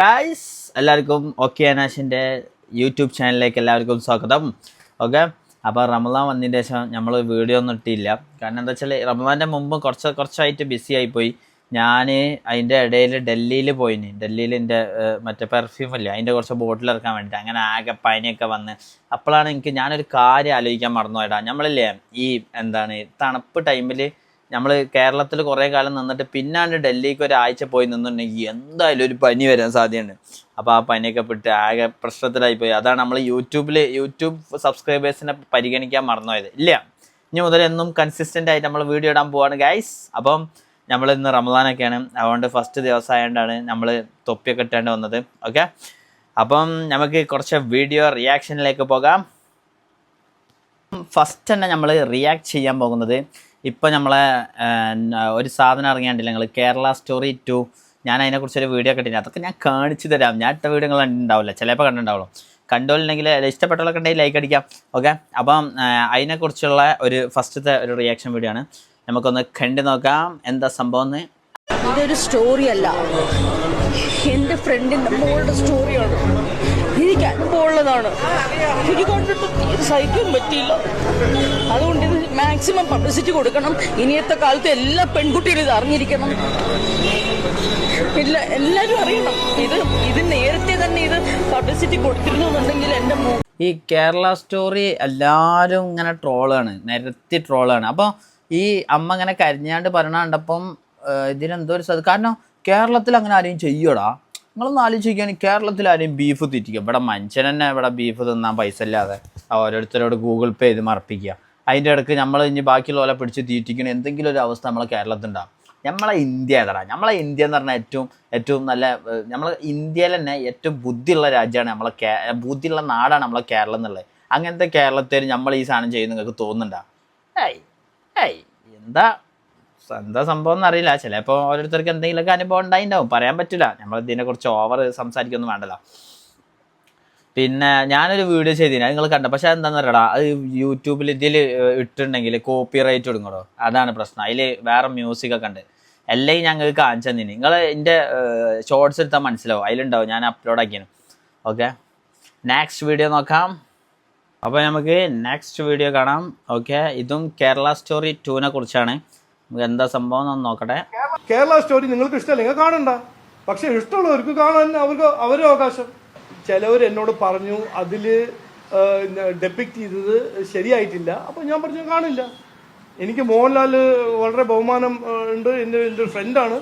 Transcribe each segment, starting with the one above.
Guys എല്ലാവർക്കും okay അനാഷിൻ്റെ YouTube ചാനലിലേക്ക് എല്ലാവർക്കും സ്വാഗതം. ഓക്കെ, അപ്പോൾ റമദാൻ വന്നതിന് ശേഷം നമ്മൾ വീഡിയോ ഒന്നും ഇട്ടില്ല. കാരണം എന്താ വെച്ചാൽ റമദാൻ്റെ മുമ്പ് കുറച്ചായിട്ട് ബിസി ആയിപ്പോയി. ഞാൻ അതിൻ്റെ ഇടയിൽ ഡൽഹിയിൽ പോയിന്. ഡൽഹിയിൽ എൻ്റെ മറ്റേ പെർഫ്യൂം ഇല്ല, അതിൻ്റെ കുറച്ച് ബോട്ടിൽ ഇറക്കാൻ വേണ്ടിയിട്ട് അങ്ങനെ ആകെ പനിയൊക്കെ വന്ന് അപ്പോഴാണ് ഞാനൊരു കാര്യം ആലോചിക്കാൻ മറന്നുപോയിട്ടാ. നമ്മളില്ലേ ഈ തണുപ്പ് ടൈമിൽ നമ്മൾ കേരളത്തിൽ കുറേ കാലം നിന്നിട്ട് പിന്നാണ്ട് ഡൽഹിക്ക് ഒരാഴ്ച പോയി നിന്നിട്ടുണ്ടെങ്കിൽ എന്തായാലും ഒരു പനി വരാൻ സാധ്യതയുണ്ട്. അപ്പോൾ ആ പനിയൊക്കെ പെട്ട് ആകെ പ്രശ്നത്തിലായിപ്പോയി. അതാണ് നമ്മൾ യൂട്യൂബ് സബ്സ്ക്രൈബേഴ്സിനെ പരിഗണിക്കാൻ മറന്നുപോയത്. ഇല്ല, ഇനി മുതൽ എന്നും കൺസിസ്റ്റൻ്റ് ആയിട്ട് നമ്മൾ വീഡിയോ ഇടാൻ പോവാണ് ഗൈസ്. അപ്പം നമ്മൾ ഇന്ന് റമദാനൊക്കെയാണ്, അതുകൊണ്ട് ഫസ്റ്റ് ദിവസം ആയതുകൊണ്ടാണ് നമ്മൾ തൊപ്പിയൊക്കെ ഇട്ടേണ്ടി വന്നത്. ഓക്കെ, അപ്പം നമുക്ക് കുറച്ച് വീഡിയോ റിയാക്ഷനിലേക്ക് പോകാം. ഫസ്റ്റ് തന്നെ നമ്മൾ റിയാക്ട് ചെയ്യാൻ പോകുന്നത് ഇപ്പോൾ നമ്മളെ ഒരു സാധനം ഇറങ്ങിയാണ്ടില്ല നിങ്ങൾ, കേരള സ്റ്റോറി 2. ഞാൻ അതിനെക്കുറിച്ചൊരു വീഡിയോ ഒക്കെ ഇട്ടില്ല, അതൊക്കെ ഞാൻ കാണിച്ചു തരാം. ഞാൻ ഇട്ട വീഡിയോ നിങ്ങൾ കണ്ടിട്ടുണ്ടാവില്ല, ചിലപ്പോൾ കണ്ടിട്ടുണ്ടാവുള്ളൂ. കണ്ടോളില്ലെങ്കിൽ ഇഷ്ടപ്പെട്ടവരൊക്കെ ഉണ്ടെങ്കിൽ ലൈക്ക് അടിക്കാം. ഓക്കെ, അപ്പം അതിനെക്കുറിച്ചുള്ള ഒരു ഫസ്റ്റത്തെ ഒരു റിയാക്ഷൻ വീഡിയോ ആണ്. നമുക്കൊന്ന് കണ്ടു നോക്കാം എന്താ സംഭവം എന്ന്. ഇതൊരു സ്റ്റോറി അല്ല, എൻ്റെ ഫ്രണ്ടിൻ്റെ മോളുടെ സ്റ്റോറിയാണ്. എനിക്ക് അനുഭവമുള്ളതാണ്. എനിക്ക് കണ്ടിട്ട് സഹിക്കാൻ പറ്റിയില്ല. അതുകൊണ്ട് ഇത് മാക്സിമം പബ്ലിസിറ്റി കൊടുക്കണം. ഇനിയത്തെ കാലത്ത് എല്ലാ പെൺകുട്ടികളും ഇത് അറിഞ്ഞിരിക്കണം. എല്ലാവരും അറിയണം. ഇത് നേരത്തെ തന്നെ ഇത് പബ്ലിസിറ്റി കൊടുത്തിരുന്നുണ്ടെങ്കിൽ എൻ്റെ ഈ കേരള സ്റ്റോറി എല്ലാവരും ഇങ്ങനെ ട്രോളാണ്, നിരത്തി ട്രോളാണ്. അപ്പോൾ ഈ അമ്മ ഇങ്ങനെ കരഞ്ഞാണ്ട് പറയണ കണ്ടപ്പം ഇതിനെന്തോ ഒരു കാരണം കേരളത്തിൽ അങ്ങനെ ആരെയും ചെയ്യൂടാ. നിങ്ങളൊന്ന് ആലോചിക്കുകയാണെങ്കിൽ കേരളത്തിൽ ആരെയും ബീഫ് തീറ്റിക്കുക. ഇവിടെ മനുഷ്യൻ തന്നെ ഇവിടെ ബീഫ് തിന്നാൻ പൈസ ഇല്ലാതെ ഓരോരുത്തരോട് ഗൂഗിൾ പേ ചെയ്ത് മറപ്പിക്കുക. അതിൻ്റെ ഇടയ്ക്ക് നമ്മൾ ഇനി ബാക്കിയുള്ള പോലെ പിടിച്ച് തീറ്റിക്കണ എന്തെങ്കിലും ഒരു അവസ്ഥ നമ്മളെ കേരളത്തിലുണ്ടാകും. നമ്മളെ ഇന്ത്യ ഏതാടാ, നമ്മളെ ഇന്ത്യ എന്ന് പറഞ്ഞാൽ ഏറ്റവും നല്ല, നമ്മളെ ഇന്ത്യയിൽ തന്നെ ഏറ്റവും ബുദ്ധിയുള്ള രാജ്യമാണ് നമ്മളെ ബുദ്ധിയുള്ള നാടാണ് നമ്മളെ കേരളം എന്നുള്ളത്. അങ്ങനത്തെ കേരളത്തിൽ നമ്മൾ ഈ സാധനം ചെയ്യുന്ന നിങ്ങൾക്ക് തോന്നുന്നുണ്ടോ? എന്താ സംഭവം എന്നറിയില്ല. ചിലപ്പോൾ ഓരോരുത്തർക്ക് എന്തെങ്കിലുമൊക്കെ അനുഭവം ഉണ്ടായിട്ടുണ്ടാവും, പറയാൻ പറ്റില്ല. നമ്മൾ ഇതിനെക്കുറിച്ച് ഓവർ സംസാരിക്കൊന്നും വേണ്ടല്ലോ. പിന്നെ ഞാനൊരു വീഡിയോ ചെയ്തിന്, നിങ്ങൾ കണ്ട. പക്ഷെ എന്താണെന്ന് അറിയടാ, അത് യൂട്യൂബിൽ ഇതിൽ ഇട്ടിട്ടുണ്ടെങ്കിൽ കോപ്പി റൈറ്റ് കൊടുക്കണോ, അതാണ് പ്രശ്നം. അതിൽ വേറെ മ്യൂസിക്കൊക്കെ ഉണ്ട്. എല്ലാം ഞങ്ങൾക്ക് കാണിച്ചു തന്നിന്. നിങ്ങൾ എൻ്റെ ഷോർട്സ് എടുത്താൽ മനസ്സിലാവും, അതിലുണ്ടാവും, ഞാൻ അപ്ലോഡ് ആക്കിയാണ്. ഓക്കെ, നെക്സ്റ്റ് വീഡിയോ നോക്കാം. അപ്പോൾ നമുക്ക് നെക്സ്റ്റ് വീഡിയോ കാണാം. ഓക്കെ, ഇതും കേരള സ്റ്റോറി 2നെ കുറിച്ചാണ്. നമുക്ക് എന്താ സംഭവം എന്ന് നോക്കട്ടെ. കേരള സ്റ്റോറി നിങ്ങൾക്ക് ഇഷ്ടമല്ലെങ്കിൽ കാണണ്ട, പക്ഷെ ഇഷ്ടമുള്ളവർക്ക് കാണാൻ അവരുടെ അവകാശം. ചിലവർ എന്നോട് പറഞ്ഞു അതിൽ ഡെപ്പിക്റ്റ് ചെയ്തത് ശരിയായിട്ടില്ല. അപ്പോൾ ഞാൻ പറഞ്ഞു കാണില്ല. എനിക്ക് മോഹൻലാൽ വളരെ ബഹുമാനം ഉണ്ട്, എൻ്റെ ഒരു ഫ്രണ്ടാണ്.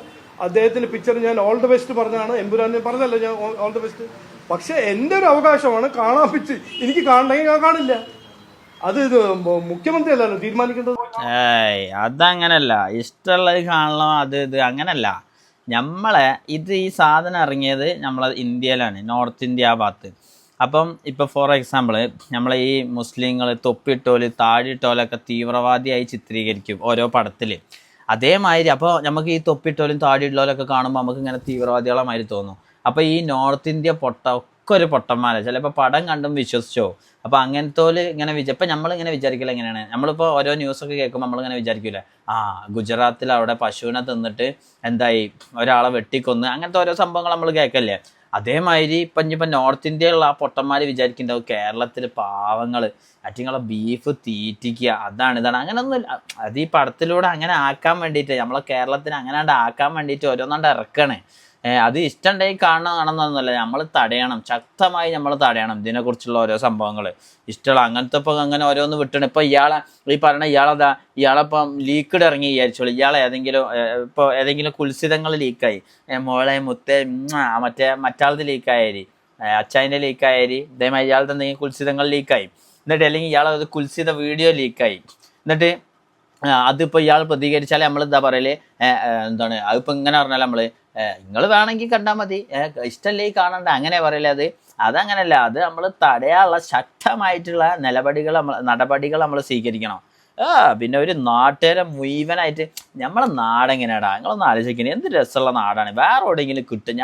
അദ്ദേഹത്തിൻ്റെ പിക്ചർ ഞാൻ ഓൾ ദ ബെസ്റ്റ് പറഞ്ഞാണ്, എമ്പുരാൻ പറഞ്ഞല്ലോ ഞാൻ ഓൾ ദ ബെസ്റ്റ്. പക്ഷെ എൻ്റെ ഒരു അവകാശമാണ് കാണാൻ പറ്റി. എനിക്ക് കാണണമെങ്കിൽ ഞാൻ കാണില്ല. അത് മുഖ്യമന്ത്രി അല്ലല്ലോ തീരുമാനിക്കേണ്ടത്. അതങ്ങനല്ല, ഇഷ്ടമുള്ളത് കാണണം, ഇത് അങ്ങനല്ല. ഈ സാധനം ഇറങ്ങിയത് നമ്മളെ ഇന്ത്യയിലാണ്, നോർത്ത് ഇന്ത്യ ഭാഗത്ത്. അപ്പം ഇപ്പോൾ ഫോർ എക്സാമ്പിൾ നമ്മളെ ഈ മുസ്ലിങ്ങൾ തൊപ്പിയിട്ടോല് താടിയിട്ടോലൊക്കെ തീവ്രവാദിയായി ചിത്രീകരിക്കും ഓരോ പടത്തിൽ. അതേമാതിരി അപ്പോൾ നമുക്ക് ഈ തൊപ്പിയിട്ടോലും താടിയിട്ടോലൊക്കെ കാണുമ്പോൾ നമുക്ക് ഇങ്ങനെ തീവ്രവാദികളെ മാതിരി തോന്നും. അപ്പോൾ ഈ നോർത്ത് ഇന്ത്യ ഒക്കെ ഒരു പൊട്ടന്മാരെ ചിലപ്പോൾ പടം കണ്ടും വിശ്വസിച്ചോ. അപ്പോൾ അങ്ങനത്തോല് ഇങ്ങനെ ഇപ്പം നമ്മളിങ്ങനെ വിചാരിക്കില്ല. എങ്ങനെയാണ് നമ്മളിപ്പോൾ ഓരോ ന്യൂസൊക്കെ കേൾക്കുമ്പോൾ നമ്മളിങ്ങനെ വിചാരിക്കില്ല, ഗുജറാത്തിൽ അവിടെ പശുവിനെ തിന്നിട്ട് എന്തായി ഒരാളെ വെട്ടിക്കൊന്ന്, അങ്ങനത്തെ ഓരോ സംഭവങ്ങൾ നമ്മൾ കേൾക്കല്ലേ. അതേമാതിരി ഇപ്പം നോർത്ത് ഇന്ത്യയിലുള്ള ആ പൊട്ടന്മാർ വിചാരിക്കുന്നുണ്ടാവും കേരളത്തിൽ പാവങ്ങൾ അറ്റിങ്ങളെ ബീഫ് തീറ്റിക്കുക, ഇതാണ് അങ്ങനെയൊന്നും. അത് ഈ പടത്തിലൂടെ അങ്ങനെ ആക്കാൻ വേണ്ടിയിട്ട്, നമ്മളെ കേരളത്തിന് അങ്ങനെ ആക്കാൻ വേണ്ടിയിട്ട് ഓരോന്നാണ്ട് ഇറക്കണേ. അത് ഇഷ്ടമുണ്ടെങ്കിൽ കാണണമെന്നൊന്നുമല്ല, നമ്മൾ തടയണം, ശക്തമായി നമ്മൾ തടയണം ഇതിനെക്കുറിച്ചുള്ള ഓരോ സംഭവങ്ങൾ. ഇഷ്ടമുള്ള അങ്ങനത്തെ ഇപ്പോൾ അങ്ങനെ ഓരോന്ന് വിട്ടണം. ഇപ്പോൾ ഇയാളെപ്പം ലീക്ക്ഡ് ഇറങ്ങി വിചാരിച്ചോളൂ. ഇപ്പോൾ ഏതെങ്കിലും കുൽസിതങ്ങൾ ലീക്കായി, മോളെ മുത്തേ മറ്റാളത് ലീക്കായേരി, അച്ചായൻ്റെ ലീക്കായേരി, ഇതേമാതിരി ഇയാളത്തെ എന്തെങ്കിലും കുൽസിതങ്ങൾ ലീക്കായി, എന്നിട്ട് അല്ലെങ്കിൽ ഇയാളത് കുൽസിത വീഡിയോ ലീക്കായി, എന്നിട്ട് അതിപ്പോൾ ഇയാൾ പ്രതികരിച്ചാൽ നമ്മൾ എന്താ പറയല്, അതിപ്പോൾ ഇങ്ങനെ പറഞ്ഞാൽ നമ്മൾ നിങ്ങൾ വേണമെങ്കിൽ കണ്ടാൽ മതി, ഇഷ്ടമല്ലേ കാണണ്ട, അങ്ങനെ പറയല്ലേ. അതങ്ങനല്ല. അത് നമ്മൾ തടയാനുള്ള ശക്തമായിട്ടുള്ള നടപടികൾ നമ്മൾ സ്വീകരിക്കണം. പിന്നെ ഒരു നാട്ടുകാരെ മുഴുവനായിട്ട് നമ്മളെ നാടെങ്ങനെയാടാ, നിങ്ങളൊന്ന് ആലോചിക്കണേ. എന്ത് രസമുള്ള നാടാണ്. വേറെ എവിടെയെങ്കിലും കിട്ടും.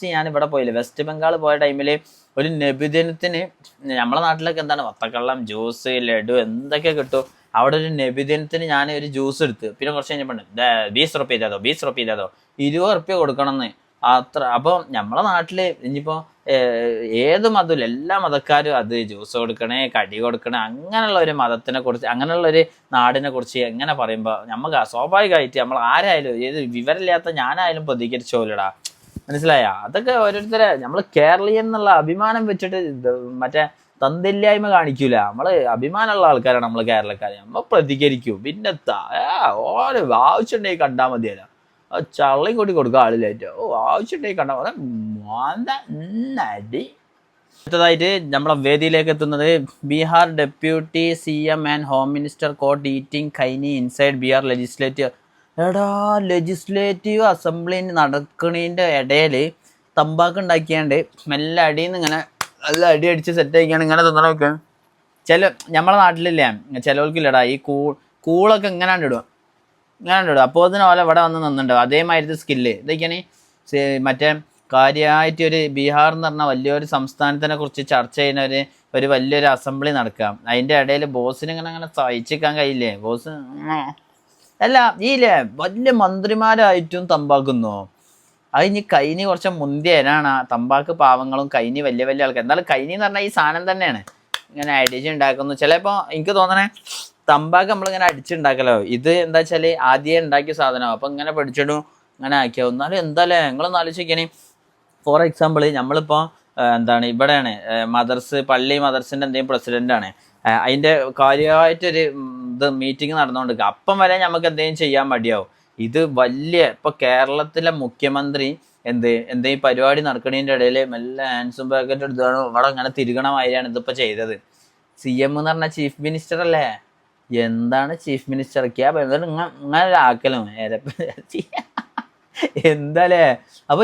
ഞാൻ ഇവിടെ പോയില്ലേ, വെസ്റ്റ് ബംഗാൾ പോയ ടൈമിൽ ഒരു നബിദിനത്തിന് നമ്മളെ നാട്ടിലൊക്കെ വത്തക്കള്ളം, ജ്യൂസ്, ലഡു എന്തൊക്കെ കിട്ടും. അവിടെ ഒരു നബിദിനത്തിന് ഞാൻ ഒരു ജ്യൂസ് എടുത്ത്, പിന്നെ കുറച്ച് കഴിഞ്ഞപ്പോൾ 20 റുപ്യ ഇല്ലാതോ 20 റുപ്യ കൊടുക്കണം എന്ന്. അത്ര. അപ്പോൾ നമ്മളെ നാട്ടിൽ ഇനിയിപ്പോൾ ഏത് മതമില്ല, എല്ലാ മതക്കാരും അത് ജ്യൂസ് കൊടുക്കണേ, കടി കൊടുക്കണേ, അങ്ങനെയുള്ള ഒരു മതത്തിനെ കുറിച്ച്, അങ്ങനെയുള്ള ഒരു നാടിനെ കുറിച്ച് എങ്ങനെ പറയുമ്പോൾ നമുക്ക് സ്വാഭാവികമായിട്ട് നമ്മൾ ആരായാലും, ഏത് വിവരമില്ലാത്ത ഞാനായാലും പ്രതികരിച്ചു പോലിടാ. മനസ്സിലായ? അതൊക്കെ ഓരോരുത്തരെ നമ്മൾ കേരളീയൻ എന്നുള്ള അഭിമാനം വെച്ചിട്ട് മറ്റേ തന്തില്ലായ്മ കാണിക്കൂല. നമ്മള് അഭിമാനമുള്ള ആൾക്കാരാണ് നമ്മൾ കേരളക്കാർ. നമ്മൾ പ്രതികരിക്കൂ. പിന്നെ ഓരോ ആവശ്യമുണ്ടെങ്കിൽ കണ്ടാൽ മതിയല്ല, ചള്ളയും കൂടി കൊടുക്കുക ആളിലായിട്ട്. ആവശ്യമുണ്ടെങ്കിൽ കണ്ടാൽ മതി. അടുത്തതായിട്ട് നമ്മളെ വേദിയിലേക്ക് എത്തുന്നത് Bihar deputy CM and home minister caught eating khaini inside Bihar legislative. എടാ, ലെജിസ്ലേറ്റീവ് അസംബ്ലി നടക്കണതിൻ്റെ ഇടയിൽ തമ്പാക്ക് ഉണ്ടാക്കിയാണ്ട് മെല്ലെ അടിയിൽ നിന്ന് ഇങ്ങനെ നല്ല അടി അടിച്ച് സെറ്റ് ആക്കിയാണ് ഇങ്ങനെ തിന്നണമൊക്കെ. നമ്മളെ നാട്ടിലില്ലേ ചിലവർക്കില്ലടാ ഈ കൂളൊക്കെ ഇങ്ങനെയാണ്ട് ഇടുക. അപ്പോൾ അതിന് പോലെ ഇവിടെ വന്ന് നിന്നുണ്ടാവും അതേമാതിരി സ്കില്ല്. ഇതൊക്കെയാണ് മറ്റേ കാര്യമായിട്ട് ഒരു ബീഹാർ എന്ന് പറഞ്ഞാൽ വലിയൊരു സംസ്ഥാനത്തിനെ കുറിച്ച് ചർച്ച ചെയ്യുന്ന ഒരു വലിയൊരു അസംബ്ലി നടക്കാം. അതിൻ്റെ ഇടയിൽ ബോസിന് അങ്ങനെ സഹിച്ചിക്കാൻ കഴിയില്ലേ? ബോസ് അല്ല ഈല്ലേ വലിയ മന്ത്രിമാരായിട്ടും തമ്പാക്കുന്നോ? അത് ഇനി കൈനി കുറച്ച് മുന്തിയനാണ്. തമ്പാക്ക് പാവങ്ങളും കൈനി വലിയ വലിയ ആൾക്കാർ. എന്നാലും കൈനി എന്ന് പറഞ്ഞാൽ ഈ സാധനം തന്നെയാണ്, ഇങ്ങനെ അടിച്ചുണ്ടാക്കുന്നു. ചിലപ്പോൾ എനിക്ക് തോന്നണേ തമ്പാക്ക് നമ്മളിങ്ങനെ അടിച്ചുണ്ടാക്കലോ, ഇത് എന്താ വെച്ചാൽ ആദ്യം ഉണ്ടാക്കിയ സാധനമാണ്. അപ്പം ഇങ്ങനെ പഠിച്ചിടും, ഇങ്ങനെ ആക്കിയാവും. എന്നാലും എന്തായാലേ നിങ്ങളൊന്ന് ആലോചിക്കണേ. ഫോർ എക്സാമ്പിൾ നമ്മളിപ്പോൾ എന്താണ് ഇവിടെയാണ് പള്ളി മദർസിൻ്റെ എന്തെങ്കിലും പ്രസിഡൻ്റാണ്, അതിൻ്റെ കാര്യമായിട്ടൊരു മീറ്റിംഗ് നടന്നുകൊണ്ടിരിക്കുക. അപ്പം വരെ നമുക്ക് എന്തെങ്കിലും ചെയ്യാൻ മടിയാവും. ഇത് വലിയ ഇപ്പോൾ കേരളത്തിലെ മുഖ്യമന്ത്രി എന്തെങ്കിലും പരിപാടി നടക്കണതിൻ്റെ ഇടയിൽ മെല്ലെ ഹാൻഡ്സും പാക്കറ്റ് എടുത്താണ് ഇവിടെ അങ്ങനെ തിരികണ മാതിരിയാണ് ഇതിപ്പോൾ ചെയ്തത്. CM എന്ന് പറഞ്ഞാൽ ചീഫ് മിനിസ്റ്റർ അല്ലേ? എന്താണ് ചീഫ് മിനിസ്റ്റർ ഇങ്ങനെ ആക്കലും എന്താല്ലേ? അപ്പോൾ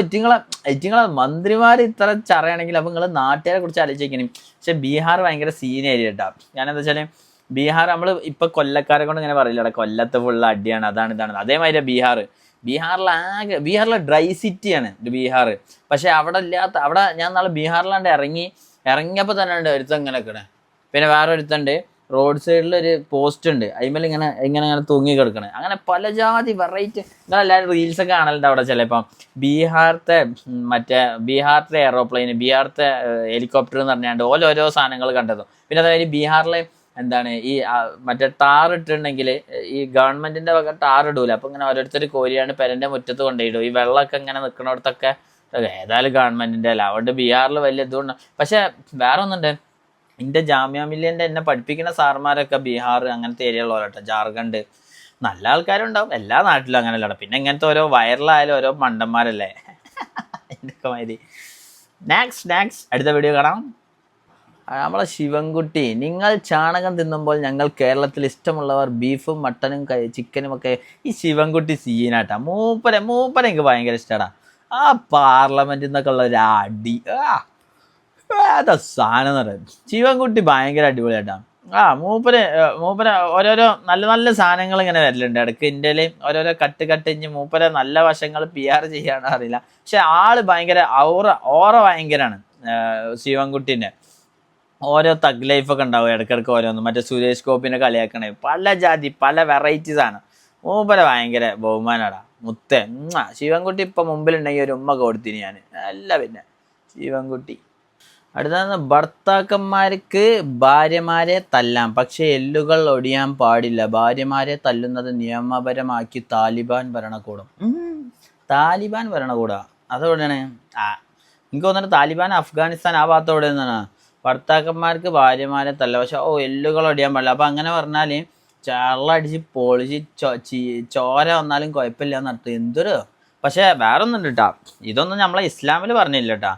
ഇറ്റിങ്ങളെ മന്ത്രിമാർ ഇത്ര ചറയാണെങ്കിൽ അപ്പോൾ നിങ്ങൾ നാട്ടുകാരെ കുറിച്ച് ആലോചിക്കണം. പക്ഷെ ബീഹാർ ഭയങ്കര സീനേരിയ കേട്ടോ. ഞാനെന്താ വെച്ചാൽ ബീഹാർ നമ്മൾ ഇപ്പൊ കൊല്ലക്കാരെ കൊണ്ട് ഇങ്ങനെ പറയില്ല, കൊല്ലത്ത് ഫുള്ള് അടിയാണ്, അതാണ് ഇതാണ്. അതേമാതിരി ബീഹാറിലെ ഡ്രൈ സിറ്റിയാണ് ബീഹാർ. പക്ഷെ അവിടെ ഞാൻ നാളെ ബീഹാറിലാണ്ട് ഇറങ്ങിയപ്പോൾ തന്നെ ഉണ്ട് ഒരുത്തം ഇങ്ങനെ നിൽക്കണേ. പിന്നെ വേറെ ഒരുത്തുണ്ട് റോഡ് സൈഡിൽ ഒരു പോസ്റ്റ് ഉണ്ട്, അതിന്മേൽ ഇങ്ങനെ തൂങ്ങി കിടക്കണേ. അങ്ങനെ പല ജാതി വെറൈറ്റി നിങ്ങളെല്ലാവരും റീൽസൊക്കെ കാണലുണ്ട് അവിടെ. ചിലപ്പം ബീഹാറിത്തെ എയറോപ്ലെയിൻ, ബീഹാറിത്തെ ഹെലികോപ്റ്റർ എന്ന് പറഞ്ഞാണ്ട് ഓരോ സാധനങ്ങൾ കണ്ടതും. പിന്നെ അതേമാതിരി ബീഹാറിലെ എന്താണ് ഈ മറ്റേ ടാർ ഇട്ടിട്ടുണ്ടെങ്കിൽ ഈ ഗവൺമെന്റിന്റെ വക ടാർ ഇടൂല. അപ്പൊ ഇങ്ങനെ ഓരോരുത്തർ കോരിയാണ് പെരന്റെ മുറ്റത്ത് കൊണ്ടുപോയിടും. ഈ വെള്ളമൊക്കെ ഇങ്ങനെ നിൽക്കുന്നിടത്തൊക്കെ ഏതായാലും ഗവൺമെന്റിന്റെ അല്ല, അതുകൊണ്ട് ബീഹാറിൽ വലിയ ഇതുകൊണ്ട്. പക്ഷെ വേറെ ഒന്നുണ്ട്, എൻ്റെ ജാമ്യ മില്ലിയൻ്റെ എന്നെ പഠിപ്പിക്കുന്ന സാർമാരൊക്കെ ബീഹാർ അങ്ങനത്തെ ഏരിയകളുള്ളവരട്ടോ. ജാർഖണ്ഡ് നല്ല ആൾക്കാരുണ്ടാവും, എല്ലാ നാട്ടിലും അങ്ങനെയല്ല. പിന്നെ ഇങ്ങനത്തെ ഓരോ വൈറലായാലും ഓരോ മണ്ടന്മാരല്ലേ എന്തൊക്കെ മാതിരി. നെക്സ്റ്റ് അടുത്ത വീഡിയോ കാണാം. നമ്മളെ ശിവൻകുട്ടി, നിങ്ങൾ ചാണകം തിന്നുമ്പോൾ ഞങ്ങൾ കേരളത്തിൽ ഇഷ്ടമുള്ളവർ ബീഫും മട്ടനും ചിക്കനും ഒക്കെ. ഈ ശിവൻകുട്ടി സീനാട്ടാ. മൂപ്പരെ എനിക്ക് ഭയങ്കര ഇഷ്ടമാടാ. ആ പാർലമെന്റിൽ നിന്നൊക്കെ ഉള്ള ഒരു അടി, അതാ സാധനം എന്ന് പറയുന്നത്. ശിവൻകുട്ടി ഭയങ്കര അടിപൊളിയായിട്ടാ. മൂപ്പര് ഓരോരോ നല്ല നല്ല സാധനങ്ങൾ ഇങ്ങനെ വരലുണ്ട് ഇടയ്ക്ക്. ഇന്ത്യയിൽ ഓരോരോ കട്ട് ഇഞ്ഞ് മൂപ്പരെ നല്ല വശങ്ങൾ PR ചെയ്യാനോ അറിയില്ല. പക്ഷെ ആള് ഭയങ്കര ഓറ ഭയങ്കരാണ് ശിവൻകുട്ടീൻ്റെ. ഓരോ തഗ് ലൈഫൊക്കെ ഉണ്ടാവും ഇടയ്ക്കിടയ്ക്ക് ഓരോന്നും. മറ്റേ സുരേഷ് ഗോപിനെ കളിയാക്കണേ, പല ജാതി പല വെറൈറ്റീസാണ്. മൂപ്പരെ ഭയങ്കര ബഹുമാനാടാ. മുത്തേ ശിവൻകുട്ടി ഇപ്പം മുമ്പിലുണ്ടെങ്കിൽ ഒരു ഉമ്മ കൊടുത്തിന് ഞാൻ. അല്ല പിന്നെ ശിവൻകുട്ടി. അടുത്ത ഭർത്താക്കന്മാർക്ക് ഭാര്യമാരെ തല്ലാം, പക്ഷെ എല്ലുകൾ ഒടിയാൻ പാടില്ല. ഭാര്യമാരെ തല്ലുന്നത് നിയമപരമാക്കി താലിബാൻ ഭരണകൂടം. അതോടെയാണ് എനിക്ക് തോന്നുന്നത് താലിബാൻ അഫ്ഗാനിസ്ഥാൻ ആ ഭാഗത്തോടെ നിന്നാണ്. ഭർത്താക്കന്മാർക്ക് ഭാര്യമാരെ തല്ല, പക്ഷെ എല്ലുകൾ ഒടിയാൻ പാടില്ല. അപ്പം അങ്ങനെ പറഞ്ഞാൽ ചള്ളടിച്ച് പൊളിച്ച് ചോര വന്നാലും കുഴപ്പമില്ല എന്നർത്ഥം. എന്തൊരു പക്ഷെ വേറെ ഒന്നും ഉണ്ട് കേട്ടോ. ഇതൊന്നും നമ്മളെ ഇസ്ലാമിൽ പറഞ്ഞില്ല കേട്ടോ.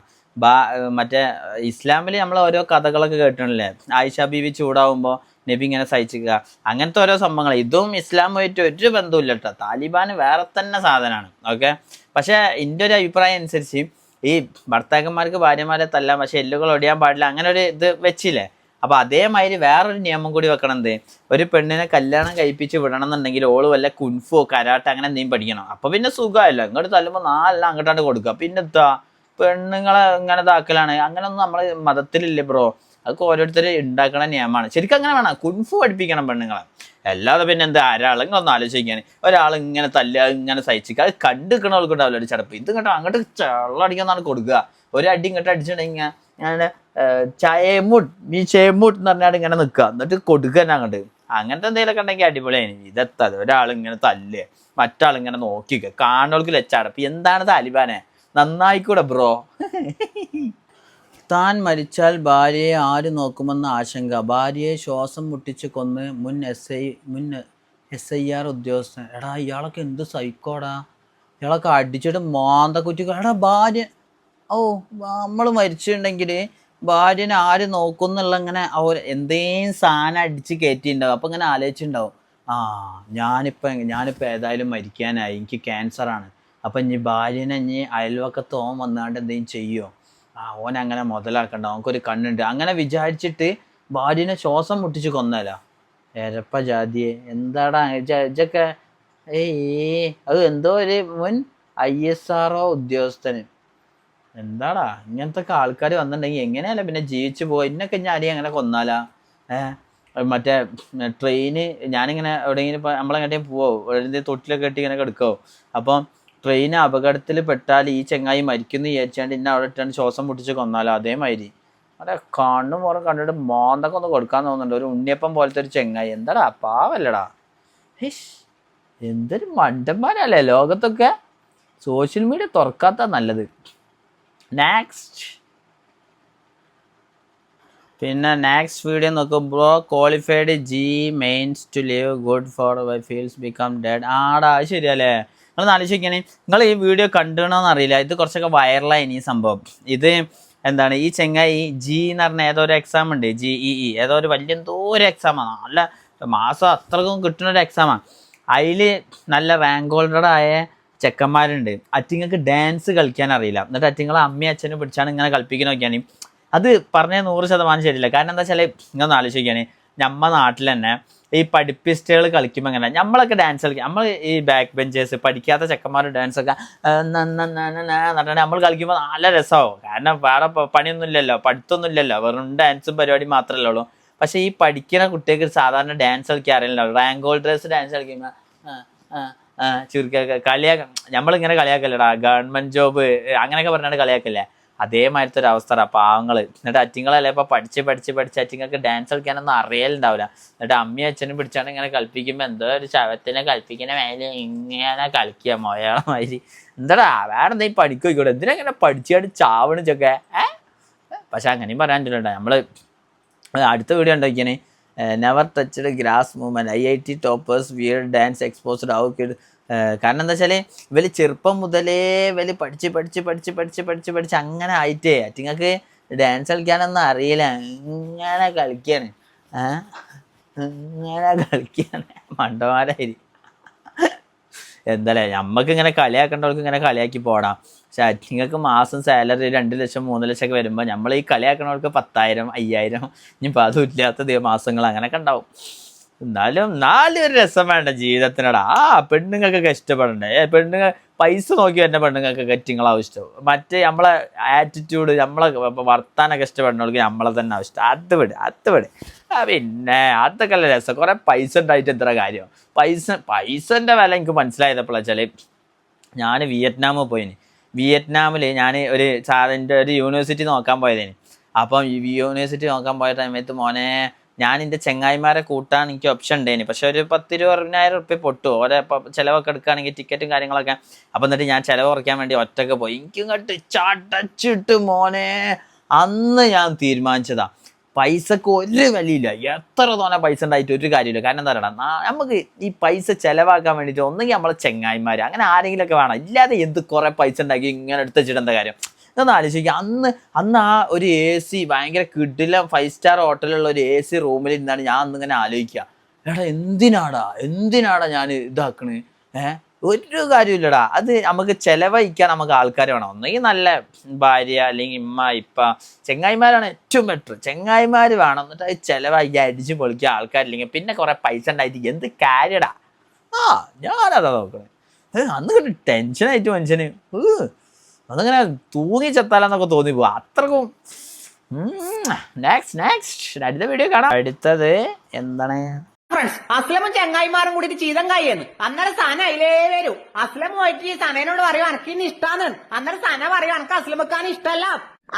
മറ്റേ ഇസ്ലാമിൽ നമ്മൾ ഓരോ കഥകളൊക്കെ കേട്ടിട്ടില്ലേ? ആയിഷ ബീവി ചൂടാവുമ്പോൾ നബി ഇങ്ങനെ സഹിച്ചിക്കുക, അങ്ങനത്തെ ഓരോ സംഭവങ്ങൾ. ഇതും ഇസ്ലാമുമായിട്ട് ഒരു ബന്ധമില്ല കേട്ടോ. താലിബാൻ വേറെ തന്നെ സാധനമാണ്. ഓക്കെ, പക്ഷേ എൻ്റെ ഒരു അഭിപ്രായം അനുസരിച്ച് ഈ ഭർത്താക്കന്മാർക്ക് ഭാര്യമാരെ തല്ലാം, പക്ഷെ എല്ലുകൾ ഒടിയാൻ പാടില്ല, അങ്ങനെ ഒരു ഇത് വെച്ചില്ലേ. അപ്പോൾ അതേമാതിരി വേറൊരു നിയമം കൂടി വെക്കണം. എന്ത്, ഒരു പെണ്ണിനെ കല്യാണം കഴിപ്പിച്ച് വിടണം എന്നുണ്ടെങ്കിൽ ഓള് വല്ല കുൻഫോ കരാട്ടെ അങ്ങനെ എന്തെങ്കിലും പഠിക്കണം. അപ്പോൾ പിന്നെ സുഖമല്ലോ, ഇങ്ങോട്ട് തല്ലുമ്പോൾ നാലെല്ലാം അങ്ങോട്ടാണ്ട് കൊടുക്കുക. പിന്നെ പെണ്ണുങ്ങളെ ഇങ്ങനെ ഇതാക്കലാണ്. അങ്ങനെയൊന്നും നമ്മളെ മതത്തിലില്ലേ ബ്രോ. അതൊക്കെ ഓരോരുത്തർ ഉണ്ടാക്കണ നിയമമാണ്. ശരിക്കും അങ്ങനെ വേണം, കുൻഫു പഠിപ്പിക്കണം പെണ്ണുങ്ങളെ. അല്ലാതെ പിന്നെ എന്താ ഒരാളെങ്കിലൊന്ന് ആലോചിക്കാൻ, ഒരാൾ ഇങ്ങനെ തല്ലുക ഇങ്ങനെ സഹിച്ചിക്കുക, അത് കണ്ടിരിക്കണവർക്കുണ്ടാവില്ല ഒരു ചടപ്പ്. ഇത് കേട്ടോ അങ്ങോട്ട് ചെള്ളടിക്കാന്നാണ് കൊടുക്കുക. ഒരു അടി ഇങ്ങോട്ട് അടിച്ചിട്ടുണ്ടെങ്കിൽ ഞാൻ ചായമുട്ട് ഈ ചേമുട്ട് എന്ന് പറഞ്ഞാൽ ഇങ്ങനെ നിൽക്കുക, എന്നിട്ട് കൊടുക്കുക തന്നെ അങ്ങോട്ട്. അങ്ങനത്തെ എന്തെങ്കിലുമൊക്കെ ഉണ്ടെങ്കിൽ അടിപൊളിയാണ്. ഇതെത്താതെ ഒരാളിങ്ങനെ തല്ല്, മറ്റാളിങ്ങനെ നോക്കിക്കുക, കാണുകൾക്ക് ലച്ചടപ്പ്. എന്താണ് താലിബാനെ, നന്നായിക്കൂടെ ബ്രോ? താൻ മരിച്ചാൽ ഭാര്യയെ ആര് നോക്കുമെന്ന ആശങ്ക, ഭാര്യയെ ശ്വാസം മുട്ടിച്ച് കൊന്ന് മുൻ SIR ഉദ്യോഗസ്ഥൻ. എടാ ഇയാളൊക്കെ എന്ത് സൈക്കോടാ, ഇയാളൊക്കെ അടിച്ചിട്ട് മാന്തക്കുറ്റി. എടാ ഭാര്യ, ഓ നമ്മൾ മരിച്ചിട്ടുണ്ടെങ്കിൽ ഭാര്യനെ ആര് നോക്കുന്നുള്ള ഇങ്ങനെ എന്തേലും സാധനം അടിച്ച് കയറ്റിയിട്ടുണ്ടാവും. അപ്പം ഇങ്ങനെ ആലോചിച്ചിട്ടുണ്ടാവും, ഞാനിപ്പോൾ ഏതായാലും മരിക്കാനായി, എനിക്ക് ക്യാൻസറാണ്. അപ്പം ഇനി ഭാര്യനെ ഇനി അയൽവക്കത്ത് ഓൻ വന്നാണ്ട് എന്തെങ്കിലും ചെയ്യുമോ, ഓൻ അങ്ങനെ മുതലാക്കണ്ട, ഓനക്കൊരു കണ്ണുണ്ട്, അങ്ങനെ വിചാരിച്ചിട്ട് ഭാര്യനെ ശ്വാസം മുട്ടിച്ച് കൊന്നല്ല. എരപ്പ ജാതിയെ എന്താടാ ഇതൊക്കെ? അത് എന്തോ ഒരു മുൻ ISRO ഉദ്യോഗസ്ഥന്. എന്താടാ ഇങ്ങനത്തെ ഒക്കെ ആൾക്കാർ വന്നിട്ടുണ്ടെങ്കിൽ എങ്ങനെയല്ല പിന്നെ ജീവിച്ചു പോയി? എന്നൊക്കെ ഞാൻ അങ്ങനെ കൊന്നാലാ? മറ്റേ ട്രെയിന് ഞാനിങ്ങനെ എവിടെയെങ്കിലും നമ്മളെങ്ങോട്ടേലും പോവോ, എഴുതി തൊട്ടിലൊക്കെ കെട്ടി ഇങ്ങനെ കിടക്കുമോ, അപ്പം ട്രെയിൻ അപകടത്തിൽ പെട്ടാൽ ഈ ചെങ്ങായി മരിക്കുന്നു വിചാരിച്ചാണ്ട് ഇന്നെ അവിടെ ഇട്ടാണ്ട് ശ്വാസം മുട്ടിച്ച് കൊന്നാലോ അതേമാതിരി. അവിടെ കണ്ണും പുറം കണ്ടിട്ട് മോന്തൊക്കെ ഒന്ന് കൊടുക്കാൻ തോന്നുന്നുണ്ട്. ഒരു ഉണ്ണിയപ്പം പോലത്തെ ഒരു ചെങ്ങായി. എന്താടാ പാവല്ലടാ. ഹിഷ്, എന്തൊരു മണ്ടന്മാരല്ലേ ലോകത്തൊക്കെ. സോഷ്യൽ മീഡിയ തുറക്കാത്ത നല്ലത്. നെക്സ്റ്റ് പിന്നെ നെക്സ്റ്റ് വീഡിയോ നോക്കുമ്പോൾ qualified JEE mains to live good for feels become dead. ആടാ അത് ശരിയല്ലേ? നിങ്ങൾ ആലോചിക്കാണ്, നിങ്ങൾ ഈ വീഡിയോ കണ്ടുകണമെന്ന് അറിയില്ല, ഇത് കുറച്ചൊക്കെ വൈറലായിന് ഈ സംഭവം. ഇത് എന്താണ്, ഈ ചെങ്ങായി ജി എന്ന് പറഞ്ഞ ഏതോ ഒരു എക്സാം ഉണ്ട്, GEE ഏതോ ഒരു വലിയ എന്തോ ഒരു എക്സാമാണ്, നല്ല മാസം അത്രക്കും കിട്ടുന്നൊരു എക്സാമാണ്. അതിൽ നല്ല റാങ്ക് ഹോൾഡറായ ചെക്കന്മാരുണ്ട്. അറ്റിങ്ങൾക്ക് ഡാൻസ് കളിക്കാൻ അറിയില്ല, എന്നിട്ട് അറ്റിങ്ങളെ അമ്മയും അച്ഛനും പിടിച്ചാണ് ഇങ്ങനെ കളിപ്പിക്കുന്ന നോക്കിയാണ്. അത് പറഞ്ഞ 100% ശരിയില്ല. കാരണം എന്താ വെച്ചാൽ ഇങ്ങനെ ആലോചിക്കുകയാണ്, നമ്മുടെ നാട്ടിൽ തന്നെ ഈ പഠിപ്പിസ്റ്റുകൾ കളിക്കുമ്പോൾ എങ്ങനെ നമ്മളൊക്കെ ഡാൻസ് കളിക്കും. നമ്മൾ ഈ ബാക്ക് ബെഞ്ചേഴ്സ് പഠിക്കാത്ത ചെക്കന്മാർ ഡാൻസൊക്കെ എന്നിട്ട് നമ്മൾ കളിക്കുമ്പോൾ നല്ല രസമാവും. കാരണം വേറെ പണിയൊന്നും ഇല്ലല്ലോ, പഠിത്തമൊന്നും ഇല്ലല്ലോ, വെറും ഡാൻസും പരിപാടി മാത്രമല്ലേ ഉള്ളൂ. പക്ഷേ ഈ പഠിക്കുന്ന കുട്ടികൾക്ക് സാധാരണ ഡാൻസ് കളിക്കാൻ അറിയില്ല. റാങ്ക് ഹോൾഡേഴ്സ് ഡാൻസ് കളിക്കുമ്പോൾ ചുരുക്കൊക്കെ കളിയാക്ക, നമ്മളിങ്ങനെ കളിയാക്കല്ലടാ, ഗവൺമെൻറ് ജോബ് അങ്ങനെയൊക്കെ പറഞ്ഞാൽ കളിയാക്കല്ലേ, അതേമാതിരത്തെ ഒരു അവസ്ഥ പാവങ്ങൾ. എന്നിട്ട് അറ്റിങ്ങളല്ലേ ഇപ്പോൾ പഠിച്ച് അറ്റിങ്ങൾക്ക് ഡാൻസ് കളിക്കാനൊന്നും അറിയലുണ്ടാവില്ല. എന്നിട്ട് അമ്മയും അച്ഛനും പിടിച്ചാണ് ഇങ്ങനെ കളിപ്പിക്കുമ്പോൾ എന്തോ ഒരു ശവത്തിനെ കളിപ്പിക്കുന്ന മേലെ ഇങ്ങനെ കളിക്കുക മൊയാളമാതിരി. എന്താടാ വേറെ എന്തെങ്കിലും പഠിക്കൂടെ, എന്തിനാ പഠിച്ചായിട്ട് ചാവണിച്ചൊക്കെ? പക്ഷെ അങ്ങനെയും പറയാൻ പറ്റില്ല. നമ്മൾ അടുത്ത വീഡിയോ ഉണ്ടാക്കിയാണ് never touched grass movement, IIT toppers weird dance exposed ഔ കിഡ്. കാരണം എന്താ വെച്ചാൽ ഇവർ ചെറുപ്പം മുതലേ ഇവർ പഠിച്ച് അങ്ങനെ ആയിട്ടേ അറ്റിങ്ങൾക്ക് ഡാൻസ് കളിക്കാനൊന്നും അറിയില്ല, ഇങ്ങനെ കളിക്കാണ് മണ്ടന്മാരായി. എന്തായാലേ നമ്മൾക്ക് ഇങ്ങനെ കളിയാക്കേണ്ടവർക്ക് ഇങ്ങനെ കളിയാക്കി പോടാം. പക്ഷെ അറ്റിങ്ങൾക്ക് മാസം സാലറി 2 ലക്ഷം 3 ലക്ഷം ഒക്കെ വരുമ്പോൾ നമ്മൾ ഈ കളിയാക്കണവർക്ക് 10,000 5,000 ഇനിയിപ്പോൾ അതും ഇല്ലാത്ത മാസങ്ങൾ അങ്ങനെയൊക്കെ ഉണ്ടാവും. എന്നാലും ഒരു രസം വേണ്ട ജീവിതത്തിനടാ. പെണ്ണുങ്ങൾക്കൊക്കെ ഇഷ്ടപ്പെടണ്ടേ? പെണ്ണുങ്ങൾ പൈസ നോക്കി വരുന്ന പെണ്ണുങ്ങൾക്കൊക്കെ അറ്റിങ്ങളാവും ഇഷ്ടം. മറ്റേ നമ്മളെ ആറ്റിറ്റ്യൂഡ്, നമ്മളെ വർത്താനൊക്കെ ഇഷ്ടപ്പെടുന്നവർക്ക് നമ്മളെ തന്നെ ആവശ്യം. അത് വിട്. പിന്നെ അതൊക്കെ അല്ല രസം. കുറേ പൈസ ഉണ്ടായിട്ട് എത്ര കാര്യം? പൈസൻ്റെ വില എനിക്ക് മനസ്സിലായപ്പോഴാണ് വെച്ചാൽ ഞാൻ വിയറ്റ്നാമിൽ പോയിന്. വിയറ്റ്നാമിൽ ഞാൻ എൻ്റെ ഒരു യൂണിവേഴ്സിറ്റി നോക്കാൻ പോയതേന്. അപ്പം ഈ യൂണിവേഴ്സിറ്റി നോക്കാൻ പോയ സമയത്ത് മോനെ ഞാൻ എൻ്റെ ചെങ്ങായിമാരെ കൂട്ടാൻ എനിക്ക് ഓപ്ഷൻ ഉണ്ടായിന്. പക്ഷെ ഒരു 10,000-20,000 റുപ്യ പൊട്ടു ഓരോ ചിലവൊക്കെ എടുക്കുകയാണെങ്കിൽ, ടിക്കറ്റും കാര്യങ്ങളൊക്കെ. അപ്പം എന്നിട്ട് ഞാൻ ചിലവ് കുറയ്ക്കാൻ വേണ്ടി ഒറ്റയ്ക്ക് പോയി. എനിക്കിങ്ങോട്ട് ചടച്ചിട്ട് മോനെ അന്ന് ഞാൻ തീരുമാനിച്ചതാ, പൈസക്ക് ഒരു വിലയില്ല. എത്ര തോന്നെ പൈസ ഉണ്ടായിട്ട് ഒരു കാര്യമില്ല. കാരണം എന്താ പറയുക, നമുക്ക് ഈ പൈസ ചിലവാക്കാൻ വേണ്ടിയിട്ട് ഒന്നെങ്കിൽ നമ്മളെ ചെങ്ങായിമാർ അങ്ങനെ ആരെങ്കിലുമൊക്കെ വേണം. ഇല്ലാതെ എന്ത് കുറേ പൈസ ഉണ്ടാക്കി ഇങ്ങനെ എടുത്ത് വെച്ചിട്ട് എന്താ കാര്യം? ഇതൊന്ന് ആലോചിക്കുക. അന്ന് ആ ഒരു AC ഭയങ്കര കിടില 5 സ്റ്റാർ ഹോട്ടലുള്ള ഒരു AC റൂമിൽ ഇരുന്നാണ് ഞാൻ അന്നിങ്ങനെ ആലോചിക്കുക, എടാ എന്തിനാടാ ഞാൻ ഇതാക്കണ്? ഒരു കാര്യമില്ലടാ. അത് നമുക്ക് ചിലവഴിക്കാൻ നമുക്ക് ആൾക്കാർ വേണം. ഒന്നെങ്കിൽ നല്ല ഭാര്യ, അല്ലെങ്കിൽ ഇമ്മ ഇപ്പ. ചെങ്ങായിമാരാണ് ഏറ്റവും ബെറ്റർ. ചെങ്ങായിമാർ വേണം. എന്നിട്ട് അത് ചിലവായി അടിച്ച് പൊളിക്കുക ആൾക്കാരില്ലെങ്കിൽ പിന്നെ കുറേ പൈസ ഉണ്ടായിട്ട് എന്ത് കാര്യടാ? ഞാനതാ നോക്കണേ. അന്ന് കണ്ട് ടെൻഷനായിട്ട് മനുഷ്യന് അതങ്ങനെ തൂങ്ങി ചെത്താലെന്നൊക്കെ തോന്നിപ്പോ. അത്രക്കും നെക്സ്റ്റ് അടുത്ത വീഡിയോ കാണാം. അടുത്തത് എന്താണ്? ഫ്രണ്ട്സ്, അസ്ലമും ചെങ്ങായിമാരും കൂടിയിട്ട് ചീതം കായെന്ന്. അന്നേരം സന അതിലേ വരൂ. അസ്ലം പോയിട്ട് ഈ സനേനോട് പറയും എനിക്ക് ഇനി ഇഷ്ടാന്ന്. അന്നേരം സന പറയും എനിക്ക് അസ്ലമക്കാൻ ഇഷ്ടല്ല.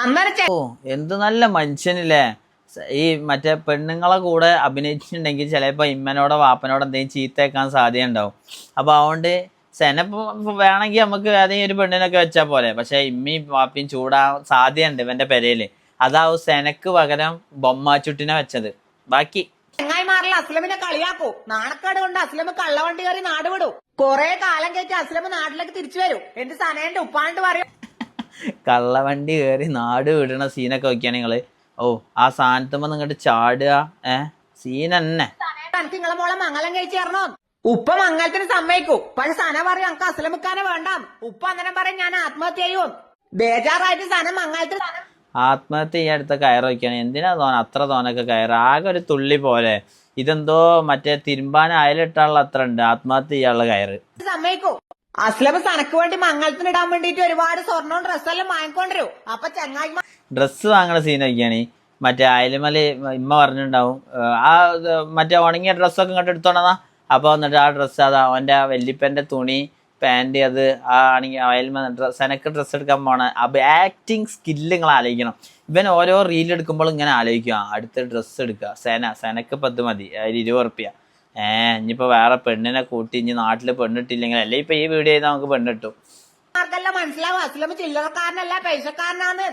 അന്നേരം ഓ എന്ത് നല്ല മനുഷ്യനില്ലേ. ഈ മറ്റേ പെണ്ണുങ്ങളെ കൂടെ അഭിനയിച്ചിട്ടുണ്ടെങ്കിൽ ചിലപ്പോൾ ഇമ്മനോടോ വാപ്പനോടോ എന്തെങ്കിലും ചീത്തയേക്കാൻ സാധ്യത ഉണ്ടാവും. അപ്പോൾ അതുകൊണ്ട് സെനപ്പോൾ വേണമെങ്കിൽ നമുക്ക് ഏതെങ്കിലും ഒരു പെണ്ണിനൊക്കെ വെച്ചാൽ പോലെ. പക്ഷേ ഇമ്മയും വാപ്പയും ചൂടാൻ സാധ്യതയുണ്ട് ഇവൻ്റെ പെരയിൽ. അതാവും സെനക്ക് പകരം ബൊമ്മാച്ചുട്ടിനെ വെച്ചത്. ബാക്കി ചെങ്ങായിമാരിൽ അസ്ലമിനെ കളിയാക്കൂ. നാണക്കേട് കൊണ്ട് അസ്ലം കള്ളവണ്ടി കയറി നാട് വിടൂ. കൊറേ കാലം കഴിച്ച് അസ്ലം നാട്ടിലേക്ക് തിരിച്ചു വരൂ. എന്റെ സനേന്റെ ഉപ്പാണ്ട് പറയും കള്ളവണ്ടി കയറി നാട് വിടണ സീനൊക്കെ നോക്കിയാണ് നിങ്ങൾ. ഓ ആ സാധനത്തുമ്പോൾ നിങ്ങോട്ട് ചാടുക. സീൻ തന്നെ. എനിക്ക് നിങ്ങളെ മോളെ മംഗലം കഴിച്ചു തരണോ? ഉപ്പ മംഗലത്തിന് സമ്മതിക്കൂ. പക്ഷെ സന പറയും എനിക്ക് അസ്ലമിക്കാനെ വേണ്ട. ഉപ്പ അന്നേരം പറയും ഞാൻ ആത്മഹത്യ ചെയ്യും. ബേജാറായിട്ട് സന മംഗലത്തിൽ ആത്മഹത്യ ഈ അടുത്ത കയറ് വയ്ക്കുകയാണ്. എന്തിനാ അത്ര തോനൊക്കെ കയറ്? ആകെ ഒരു തുള്ളി പോലെ. ഇതെന്തോ മറ്റേ തിരുമ്പാൻ അയലിട്ടാനുള്ള അത്ര ഉണ്ട് ആത്മഹത്യ ചെയ്യാനുള്ള കയറ്. സമ്മതിക്കൂ. അസ്ലം സനക്ക് വേണ്ടി മംഗലത്തിന് ഇടാൻ വേണ്ടിട്ട് ഒരുപാട് സ്വർണ്ണവും ഡ്രസ്സെല്ലാം വാങ്ങിക്കൊണ്ടിരും. അപ്പൊ ചെങ്ങായിമാർ ഡ്രസ്സ് വാങ്ങണ സീൻ വയ്ക്കുകയാണ്. മറ്റേ അയലുമല ഇമ്മ പറഞ്ഞിട്ടുണ്ടാവും ആ മറ്റേ ഉണങ്ങിയ ഡ്രസ്സൊക്കെ ഇങ്ങോട്ട് എടുത്തോണ്ടാ. അപ്പോൾ എന്നിട്ട് ആ ഡ്രസ്സ് അതാ അവൻ്റെ വെല്ലിപ്പൻ്റെ തുണി പാൻറ് അത് ആ ആണെങ്കിൽ അയൽമ സെനക്ക് ഡ്രസ്സ് എടുക്കാൻ പോണ. അപ്പോൾ ആക്ടിങ് സ്കില്ല് നിങ്ങൾ ആലോചിക്കണം. ഇവൻ ഓരോ റീൽ എടുക്കുമ്പോൾ ഇങ്ങനെ ആലോചിക്കുക അടുത്ത ഡ്രസ്സ് എടുക്കുക. സെനക്ക് 10 മതി, അതിൽ 20 ഉറുപ്പ്യ. ഇനിയിപ്പോൾ വേറെ പെണ്ണിനെ കൂട്ടി ഇനി നാട്ടിൽ പെണ്ണിട്ടില്ലെങ്കിൽ അല്ലേ ഇപ്പം ഈ വീഡിയോ ചെയ്താൽ നമുക്ക് പെണ്ണിട്ടു. ആർക്കെല്ലാം മനസ്സിലാവും അസ്ലം ചില്ലറക്കാരനല്ല പൈസക്കാരനാണ്.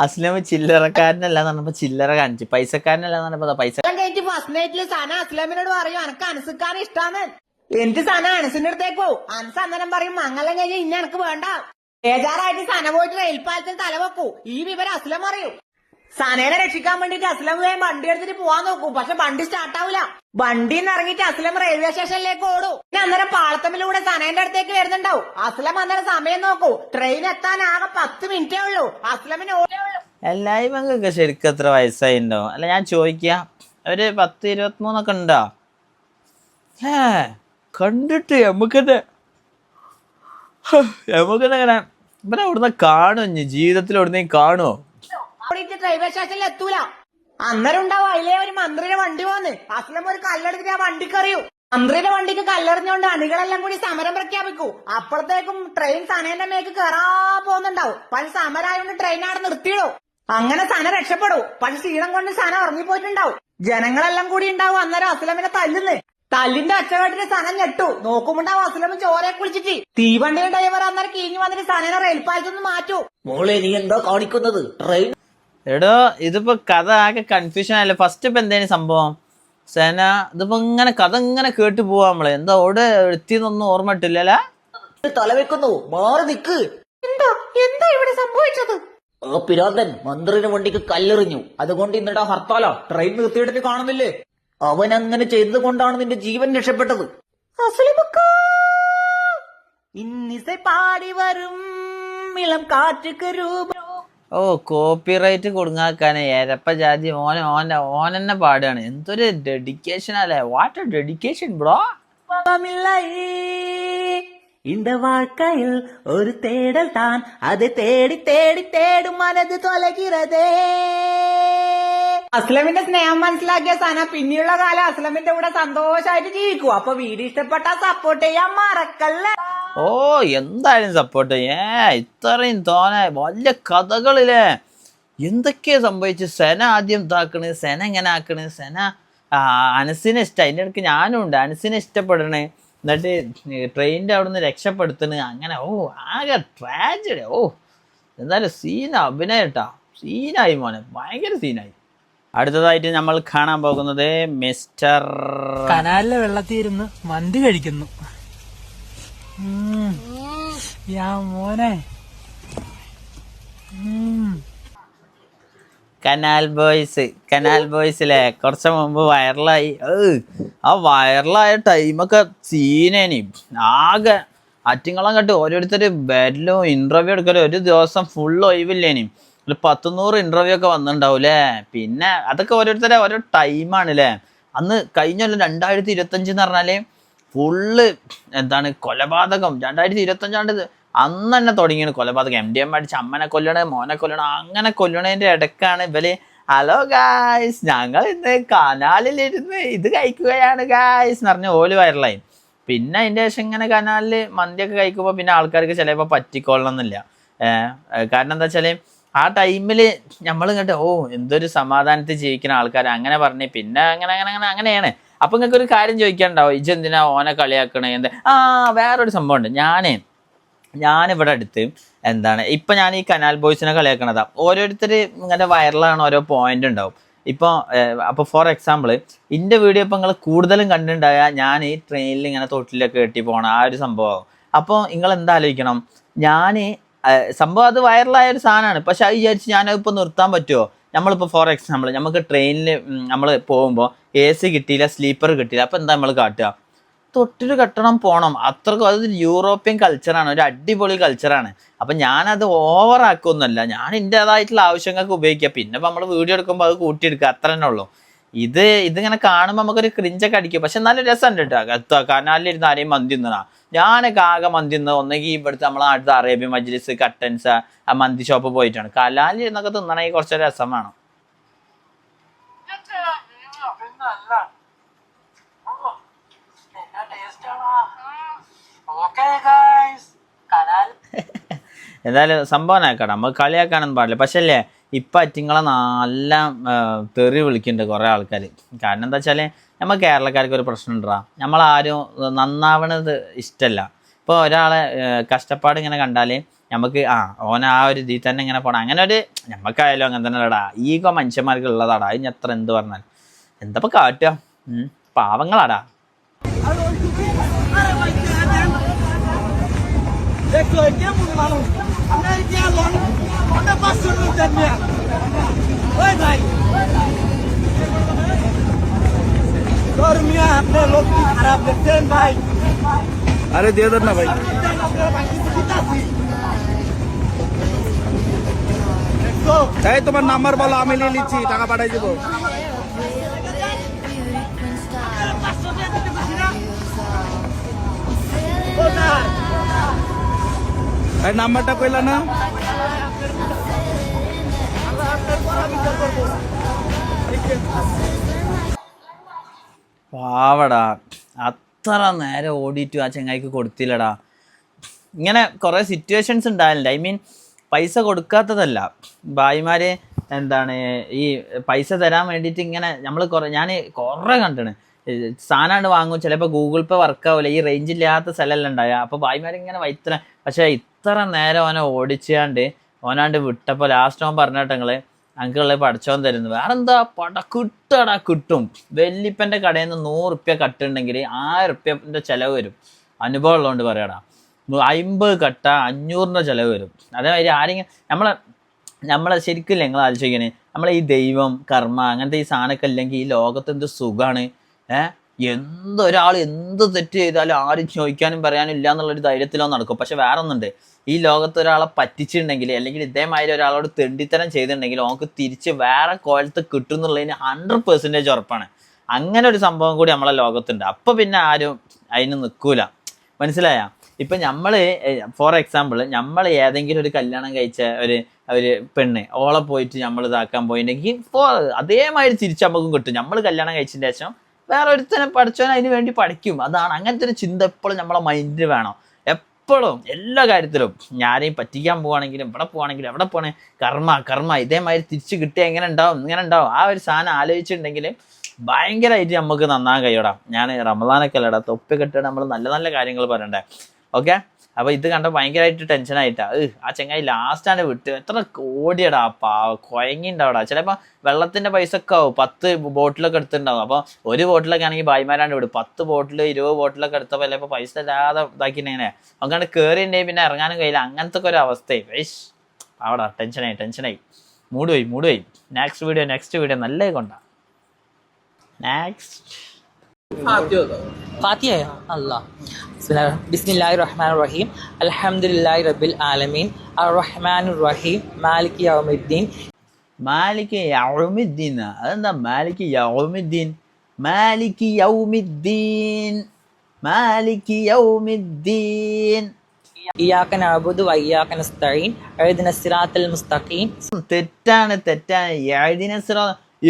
അസ്ലം ചില്ലറക്കാരനല്ല എന്ന് പറഞ്ഞപ്പോൾ ചില്ലറ കാണിച്ചു. പൈസക്കാരനല്ല എന്ന് പറഞ്ഞപ്പോൾ പൈസ കഴിഞ്ഞിട്ട് ഫസ്റ്റ് നൈറ്റില് സന അസ്ലമിനോട് പറയും എനക്ക് അനസിക്കാൻ ഇഷ്ടാന്ന്. എനിക്ക് സന അനസിന്റെ അടുത്തേക്ക് പോകും. അനസ് അന്നേരം പറയും മംഗലം കഴിഞ്ഞ് ഇനി എനക്ക് വേണ്ട. ബേജാറായിട്ട് സന പോയിട്ട് റെയിൽപാലത്തിൽ തലവെക്കൂ. ഈ വിവരം അസ്ലം അറിയും. സനേനെ രക്ഷിക്കാൻ വേണ്ടിട്ട് അസ്ലം വേഗം വണ്ടി എടുത്തിട്ട് പോവാൻ നോക്കും. പക്ഷെ വണ്ടി സ്റ്റാർട്ടാവൂല. വണ്ടിന്ന് ഇറങ്ങിയിട്ട് അസ്ലം റെയിൽവേ സ്റ്റേഷനിലേക്ക് ഓടും. പിന്നെ അന്നേരം പാളത്തമ്മിലൂടെ സനേന്റെ അടുത്തേക്ക് വരുന്നുണ്ടാവും. അസ്ലം അന്നേരം സമയം നോക്കൂ. ട്രെയിൻ എത്താൻ ആകെ 10 മിനിറ്റേ ഉള്ളൂ. അസ്ലമിന് എല്ലായ്മക്കൊക്കെ ശരിക്കും എത്ര വയസ്സായിണ്ടോ? അല്ല ഞാൻ ചോദിക്കുക, ഒരു 10-23 ഉണ്ടോ? കണ്ടിട്ട് നമുക്കെന്നെ അങ്ങനെ ഇവരെ അവിടുന്ന് കാണും. ഇനി ജീവിതത്തിൽ എവിടുന്നേലും കാണുമോ? റെയിൽവേ സ്റ്റേഷനിൽ എത്തൂല. അന്നേരം ഉണ്ടാവും അതിലേ ഒരു മന്ത്രിയുടെ വണ്ടി പോന്ന്. അസ്ലം ഒരു കല്ലെടുത്തിട്ട് ആ വണ്ടിക്ക് അറിയൂ. മന്ത്രിയുടെ വണ്ടിക്ക് കല്ലെറിഞ്ഞുകൊണ്ട് അണികളെല്ലാം കൂടി സമരം പ്രഖ്യാപിക്കൂ. അപ്പോഴത്തേക്കും ട്രെയിൻ സനേന്റെ മേക്ക് കയറാ പോകുന്നുണ്ടാവും. പക്ഷെ സമരമായോണ്ട് ട്രെയിൻ അവിടെ നിർത്തിയിടൂ. അങ്ങനെ സന രക്ഷപ്പെടൂ. പക്ഷെ ക്ഷീണം കൊണ്ട് സന ഉറങ്ങിപ്പോയിട്ടുണ്ടാവും. ജനങ്ങളെല്ലാം കൂടി ഉണ്ടാവും. അന്നേരം അസ്ലമിനെ തല്ലുന്ന്. തല്ലിന്റെ ഒച്ചകേട്ടിട്ട് സന ഞെട്ടു. നോക്കുമ്പോണ്ടാവും അസ്ലം ചോരയെ കുളിച്ചിട്ട്. തീവണ്ടിയുടെ ഡ്രൈവർ അന്നേരം കീഞ്ഞു വന്നിട്ട് സനേനെ റെയിൽപാലത്തൊന്ന് മാറ്റൂ. മോളെ നീ എന്താ കാണിക്കുന്നത്? ട്രെയിൻ എടോ ഇതിപ്പോ കഥ ആകെ കൺഫ്യൂഷൻ ആയല്ലോ. ഫസ്റ്റ് ഇപ്പൊ എന്തേലും സംഭവം സെന ഇതിപ്പോ ഇങ്ങനെ കഥ ഇങ്ങനെ കേട്ടു പോവാ. നമ്മള് എന്താ അവിടെ എത്തിയെന്നൊന്നും ഓർമ്മ ഇട്ടില്ലല്ലേ. തലവെക്കുന്നു. മാറി നിക്ക്. എന്താ ഇവിടെ സംഭവിച്ചത്? ആ പിരാന്തൻ മന്ത്രിയുടെ വണ്ടിക്ക് കല്ലെറിഞ്ഞു. അതുകൊണ്ട് ഇന്നിടാ ഹർത്താലോ. ട്രെയിൻ നിർത്തിയിട്ടിട്ട് കാണുന്നില്ലേ? അവൻ അങ്ങനെ ചെയ്തത് കൊണ്ടാണ് നിന്റെ ജീവൻ രക്ഷപ്പെട്ടത്. ഇന്നിസை പാടി വരും ഇളം കാറ്റുക്ക് രൂപം. ഓ കോപ്പിറൈറ്റ് കൊടുങ്ങാക്കാനെ എരപ്പ ജാതി ഓനെന്നെ പാടുകയാണ്. എന്തൊരു ഡെഡിക്കേഷൻ അല്ലേ. What A dedication bro. இந்த வாழ்க்கையில் ஒரு தேடல் தான், அதை தேடி தேடி தேடும் മനത് തൊലകിറതേ. അസ്ലമിന്റെ സ്നേഹം മനസ്സിലാക്കിയ സന പിന്നെയുള്ള കാലം അസ്ലമിന്റെ കൂടെ സന്തോഷമായിട്ട് ജീവിക്കും. അപ്പൊ വീഡിയോ ഇഷ്ടപ്പെട്ട സപ്പോർട്ട് ചെയ്യാൻ മറക്കല്ലേ. ഓ എന്തായാലും സപ്പോർട്ട് ഇത്രയും തോനെ വലിയ കഥകളില്ലേ. എന്തൊക്കെയാ സംഭവിച്ചു. സെന ആദ്യം ഇതാക്കണ്, സെന എങ്ങനെ ആക്കണ്, സെന അനസിനെ ഇഷ്ടം. അതിൻ്റെ ഇടയ്ക്ക് ഞാനും ഉണ്ട്. അനസിനെ ഇഷ്ടപ്പെടണേ, എന്നിട്ട് ട്രെയിനിൻ്റെ അവിടെ നിന്ന് രക്ഷപ്പെടുത്തണ്. അങ്ങനെ ആകെ ട്രാജഡി. എന്തായാലും സീന അഭിനയം കേട്ടാ. സീനായി മോനെ, ഭയങ്കര സീനായി. അടുത്തതായിട്ട് നമ്മൾ കാണാൻ പോകുന്നത് മിസ്റ്റർ കനാലിലെ വെള്ളത്തിൽ ഇരുന്ന് മന്തി കഴിക്കുന്നു. മോനെ കനാൽ ബോയ്സിലെ കുറച്ച് മുമ്പ് വൈറലായി. ആ വൈറലായ ടൈമൊക്കെ സീനേനി. ആകെ അറ്റിങ്ങളം കണ്ട് ഓരോരുത്തർ ബെഡിലും ഇന്റർവ്യൂ എടുക്കലും ഒരു ദിവസം ഫുൾ ഒഴിവില്ലേനി. ഒരു 100 ഇന്റർവ്യൂ ഒക്കെ വന്നിട്ടുണ്ടാവൂലേ. പിന്നെ അതൊക്കെ ഓരോരുത്തരെ ഓരോ ടൈമാണല്ലേ. അന്ന് കഴിഞ്ഞ 2025 എന്ന് പറഞ്ഞാല് ഫുള്ള് എന്താണ് കൊലപാതകം. 2025 അന്ന് തന്നെ തുടങ്ങിയാണ് കൊലപാതകം. MDMA അടിച്ച് അമ്മനെ കൊല്ലണേ, മോനെ കൊല്ലണേ, അങ്ങനെ കൊല്ലണേൻ്റെ ഇടയ്ക്കാണ് ഇവര് ഹലോ ഗായ്സ് ഞങ്ങൾ ഇന്ന് കനാലിലിരുന്ന് ഇത് കഴിക്കുകയാണ് ഗായ്സ് എന്ന് പറഞ്ഞ് ഓല് വൈറലായി. പിന്നെ അതിൻ്റെ ശേഷം ഇങ്ങനെ കനാലിൽ മന്തിയൊക്കെ കഴിക്കുമ്പോൾ പിന്നെ ആൾക്കാർക്ക് ചിലപ്പോൾ പറ്റിക്കൊള്ളണമെന്നില്ല. കാരണം എന്താ വെച്ചാൽ ആ ടൈമിൽ നമ്മൾ ഇങ്ങോട്ട് എന്തൊരു സമാധാനത്തിൽ ജീവിക്കുന്ന ആൾക്കാർ അങ്ങനെ പറഞ്ഞ് പിന്നെ അങ്ങനെയാണ്. അപ്പം നിങ്ങൾക്ക് ഒരു കാര്യം ചോദിക്കാനുണ്ടാവും, ഇജെന്തിനാ ഓനെ കളിയാക്കണേ വേറൊരു സംഭവം ഉണ്ട്. ഞാനിവിടെ അടുത്ത് ഇപ്പം ഞാൻ ഈ കനാൽ ബോയ്സിനെ കളിയാക്കണതാ. ഓരോരുത്തർ ഇങ്ങനെ വൈറലാണ്, ഓരോ പോയിന്റ് ഉണ്ടാവും. അപ്പോൾ ഫോർ എക്സാമ്പിൾ എൻ്റെ വീഡിയോ ഇപ്പം നിങ്ങൾ കൂടുതലും കണ്ടിട്ടുണ്ടായ ഞാൻ ഈ ട്രെയിനിൽ ഇങ്ങനെ തൊട്ടിലൊക്കെ കെട്ടി പോകണം ആ ഒരു സംഭവം. അപ്പോൾ നിങ്ങൾ എന്താ ആലോചിക്കണം, സംഭവം അത് വൈറലായ ഒരു സാധനമാണ്. പക്ഷെ അത് വിചാരിച്ച് ഞാനതിപ്പോൾ നിർത്താൻ പറ്റുമോ? നമ്മളിപ്പോൾ ഫോർ എക്സാമ്പിൾ നമുക്ക് ട്രെയിനിൽ നമ്മൾ പോകുമ്പോൾ AC കിട്ടിയില്ല, സ്ലീപ്പർ കിട്ടിയില്ല, അപ്പോൾ എന്താ നമ്മൾ കാട്ടുക? തൊട്ടിൽ കെട്ടണം, പോകണം. അത്രക്കും അതൊരു യൂറോപ്യൻ കൾച്ചറാണ്, ഒരു അടിപൊളി കൾച്ചറാണ്. അപ്പം ഞാനത് ഓവറാക്കൊന്നുമല്ല, ഞാൻ എൻ്റേതായിട്ടുള്ള ആവശ്യങ്ങൾക്ക് ഉപയോഗിക്കുക. പിന്നെ ഇപ്പം നമ്മൾ വീഡിയോ എടുക്കുമ്പോൾ അത് കൂട്ടിയെടുക്കുക, അത്ര തന്നെ ഉള്ളൂ. ഇതിങ്ങനെ കാണുമ്പോൾ നമുക്കൊരു ക്രിഞ്ചൊക്കെ അടിക്കും. പക്ഷെ എന്നാലും രസമുണ്ട് കേട്ടോ. കനാലിലിരുന്ന് ആരെയും മന്തി തിന്നണ, ഞാനൊക്കെ ആകെ മന്തി തിന്നത് ഒന്നെങ്കിൽ ഇവിടുത്തെ നമ്മളെ അടുത്ത അറേബ്യൻ മജ്ലിസ്, കട്ടൻസ്, ആ മന്തി ഷോപ്പ് പോയിട്ടാണ്. കനാലിരുന്നൊക്കെ തിന്നണമെങ്കിൽ കുറച്ച് രസം വേണം. എന്തായാലും സംഭവം ആക്കട്ടെ, നമുക്ക് കളിയാക്കാനൊന്നും പാടില്ല. പക്ഷെ അല്ലേ ഇപ്പം അറ്റിങ്ങളെ നല്ല തെറി വിളിക്കുന്നുണ്ട് കുറേ ആൾക്കാർ. കാരണം എന്താ വെച്ചാൽ നമ്മൾ കേരളക്കാർക്ക് ഒരു പ്രശ്നം ഉണ്ടാ, നമ്മളാരും നന്നാവണത് ഇഷ്ടമല്ല. ഇപ്പോൾ ഒരാളെ കഷ്ടപ്പാട് ഇങ്ങനെ കണ്ടാൽ നമുക്ക് ഓന ആ ഒരു ഇതിൽ തന്നെ ഇങ്ങനെ പോകണം. അങ്ങനെ ഒരു നമുക്കായാലും അങ്ങനെ തന്നെ അല്ലടാ, ഈഗോ മനുഷ്യന്മാർക്ക് ഉള്ളതാടാ. അതിന് എത്ര എന്ത് പറഞ്ഞാൽ എന്താ കാട്ടുക, പാവങ്ങളാടാ. अरे दे देना भाई। তোমার নাম্বার বলো, আমি নিয়ে নিচ্ছি, টাকা পাঠাই দেবো। নাম্বারটা কইলা না? പാവടാ, അത്ര നേരം ഓടിയിട്ടു ആ ചെങ്ങായിക്ക് കൊടുത്തില്ലടാ. ഇങ്ങനെ കുറേ സിറ്റുവേഷൻസ് ഉണ്ടാവില്ല. പൈസ കൊടുക്കാത്തതല്ല, ഭായിമാർ ഈ പൈസ തരാൻ വേണ്ടിയിട്ട് ഇങ്ങനെ ഞാൻ കുറേ കണ്ടിണ്. സാധനമാണ് വാങ്ങും, ചിലപ്പോൾ ഗൂഗിൾ പേ വർക്കാവില്ല, ഈ റേഞ്ച് ഇല്ലാത്ത സ്ഥലമെല്ലാം ഉണ്ടായ. അപ്പോൾ ഭായിമാരിങ്ങനെ വൈത്തന. പക്ഷേ ഇത്ര നേരം ഓനെ ഓടിച്ചാണ്ട് ഓനാണ്ട് വിട്ടപ്പോൾ ലാസ്റ്റ് ഓൻ പറഞ്ഞിട്ടെങ്കിൽ അങ്കിളെ പഠിച്ചോൻ തരുന്നു. വേറെന്താ കിട്ടടാ, കിട്ടും. വെല്ലിപ്പൻ്റെ കടയിൽ നിന്ന് 100 റുപ്യ കട്ടുണ്ടെങ്കിൽ 1000 റുപ്യൻ്റെ ചിലവ് വരും. അനുഭവം ഉള്ളതുകൊണ്ട് പറയാടാ. 50 കട്ട 500ൻ്റെ ചിലവ് വരും. അതേമാതിരി ആരെങ്കിലും നമ്മളെ ശരിക്കില്ല നിങ്ങൾ ആലോചിക്കണേ, നമ്മളെ ഈ ദൈവം, കർമ്മ, അങ്ങനത്തെ ഈ സാധനമൊക്കെ ഇല്ലെങ്കിൽ ഈ ലോകത്ത് എന്ത് സുഖമാണ്. എന്തൊരാൾ എന്ത് തെറ്റ് ചെയ്താലും ആരും ചോദിക്കാനും പറയാനും ഇല്ല എന്നുള്ളൊരു ധൈര്യത്തിലോ നടക്കും. പക്ഷെ വേറെ ഒന്നുണ്ട്, ഈ ലോകത്ത് ഒരാളെ പറ്റിച്ചിട്ടുണ്ടെങ്കിൽ അല്ലെങ്കിൽ ഇതേമാതിരി ഒരാളോട് തെണ്ടിത്തരം ചെയ്തിട്ടുണ്ടെങ്കിൽ അവർക്ക് തിരിച്ച് വേറെ കോലത്ത് കിട്ടും എന്നുള്ളതിന് 100% ഉറപ്പാണ്. അങ്ങനെ ഒരു സംഭവം കൂടി നമ്മളെ ലോകത്തുണ്ട്. അപ്പോൾ പിന്നെ ആരും അതിന് നിൽക്കൂല. മനസ്സിലായ? ഇപ്പം നമ്മൾ ഫോർ എക്സാമ്പിൾ നമ്മൾ ഏതെങ്കിലും ഒരു കല്യാണം കഴിച്ച ഒരു പെണ്ണ് ഓളെ പോയിട്ട് നമ്മൾ ഇതാക്കാൻ പോയിട്ടുണ്ടെങ്കിൽ അതേമാതിരി തിരിച്ച് നമുക്കും കിട്ടും. നമ്മൾ കല്യാണം കഴിച്ചതിന് ശേഷം വേറെ ഒരുത്തനെ പഠിച്ചവൻ അതിന് വേണ്ടി പഠിക്കും. അതാണ് അങ്ങനത്തെ ഒരു ചിന്ത എപ്പോഴും നമ്മളെ മൈൻഡിൽ വേണം. എപ്പോഴും എല്ലാ കാര്യത്തിലും ഞാനെയും പറ്റിക്കാൻ പോവുകയാണെങ്കിലും ഇവിടെ പോവുകയാണെങ്കിലും എവിടെ പോകണേ കർമ്മ ഇതേമാതിരി തിരിച്ച് കിട്ടിയാൽ ഇങ്ങനെ ഉണ്ടാവും. ആ ഒരു സാധനം ആലോചിച്ചിട്ടുണ്ടെങ്കിൽ ഭയങ്കരമായിട്ട് നമുക്ക് നന്നാകാൻ കഴിയടാ. ഞാൻ റമദാനൊക്കെ അല്ലടാ തൊപ്പി കെട്ടിട്ട് നമ്മൾ നല്ല നല്ല കാര്യങ്ങൾ പറയണ്ടേ. ഓക്കെ, അപ്പോൾ ഇത് കണ്ട ഭയങ്കരമായിട്ട് ടെൻഷനായിട്ടാ. ആ ചെങ്ങായി ലാസ്റ്റാണ് വിട്ട്. എത്ര കോടിയടാ കുഴങ്ങിണ്ടാവടാ. ചിലപ്പോൾ വെള്ളത്തിൻ്റെ പൈസ ഒക്കെ ആവും. 10 ബോട്ടിലൊക്കെ എടുത്തിട്ടുണ്ടാവും. അപ്പോൾ ഒരു ബോട്ടിലൊക്കെ ആണെങ്കിൽ ഭായിമാരാണ്ട് വിടും. 10 ബോട്ടിൽ 20 ബോട്ടിലൊക്കെ എടുത്തപ്പോൾ ചിലപ്പോൾ പൈസ ഇല്ലാതെ ഇതാക്കിയിട്ടെങ്ങനെ അങ്ങനെ കയറിയിട്ടുണ്ടെങ്കിൽ പിന്നെ ഇറങ്ങാനും കഴിയില്ല. അങ്ങനത്തെ ഒക്കെ ഒരു അവസ്ഥയായി. വൈഷ് ആവടാ, ടെൻഷനായി മൂഡ് പോയി. നെക്സ്റ്റ് വീഡിയോ നല്ല കൊണ്ടാ. നെക്സ്റ്റ് ഫാത്തിഹ അല്ലാഹ്. ബിസ്മില്ലാഹിർ-റഹ്മാനിർ-റഹീം. അൽഹംദുലില്ലാഹി റബ്ബിൽ ആലമീൻ അർ-റഹ്മാനിർ-റഹീം മാലികി യൗമിദ്ദീൻ. അതെന്താ മാലികി യൗമിദ്ദീൻ? ഇയ്യാക നഅ്ബുദു വ ഇയ്യാക നസ്തഈൻ ഇഹ്ദിനസ് സിറാത്തൽ മുസ്തഖീം. തെറ്റാണ്